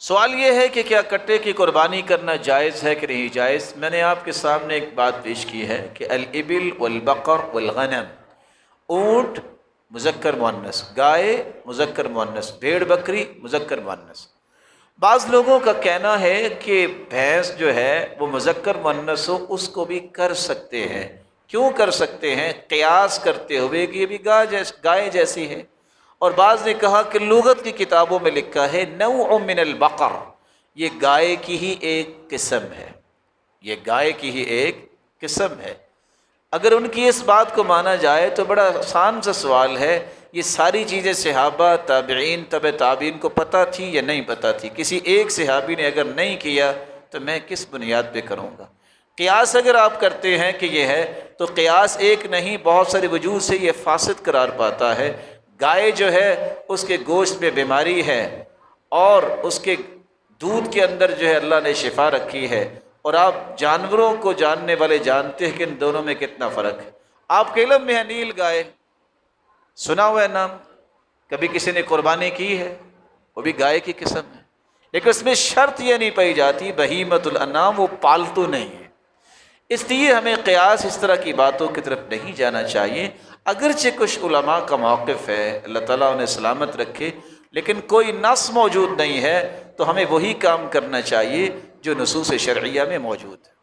سوال یہ ہے کہ کیا کٹے کی قربانی کرنا جائز ہے کہ نہیں جائز؟ میں نے آپ کے سامنے ایک بات پیش کی ہے کہ الابل والبقر والغنم، اونٹ مذکر مؤنث، گائے مذکر مؤنث، بھیڑ بکری مذکر مؤنث۔ بعض لوگوں کا کہنا ہے کہ بھینس جو ہے وہ مذکر مؤنث ہو اس کو بھی کر سکتے ہیں۔ کیوں کر سکتے ہیں؟ قیاس کرتے ہوئے کہ یہ بھی گائے جیسی ہے۔ اور بعض نے کہا کہ لغت کی کتابوں میں لکھا ہے نوع من البقر، یہ گائے کی ہی ایک قسم ہے، یہ گائے کی ہی ایک قسم ہے۔ اگر ان کی اس بات کو مانا جائے تو بڑا آسان سا سوال ہے، یہ ساری چیزیں صحابہ، تابعین، تبع تابعین کو پتہ تھی یا نہیں پتہ تھی؟ کسی ایک صحابی نے اگر نہیں کیا تو میں کس بنیاد پہ کروں گا؟ قیاس اگر آپ کرتے ہیں کہ یہ ہے تو قیاس ایک نہیں بہت ساری وجوہ سے یہ فاسد قرار پاتا ہے۔ گائے جو ہے اس کے گوشت میں بیماری ہے اور اس کے دودھ کے اندر جو ہے اللہ نے شفا رکھی ہے، اور آپ جانوروں کو جاننے والے جانتے ہیں کہ ان دونوں میں کتنا فرق ہے۔ آپ کے علم میں ہے نیل گائے، سنا ہوا ہے نام، کبھی کسی نے قربانی کی ہے؟ وہ بھی گائے کی قسم ہے، لیکن اس میں شرط یہ نہیں پائی جاتی بہیمۃ الانعام، وہ پالتو نہیں ہے۔ اس لیے ہمیں قیاس اس طرح کی باتوں کی طرف نہیں جانا چاہیے۔ اگرچہ کچھ علماء کا موقف ہے، اللہ تعالیٰ انہیں سلامت رکھے، لیکن کوئی نص موجود نہیں ہے، تو ہمیں وہی کام کرنا چاہیے جو نصوص شرعیہ میں موجود ہے۔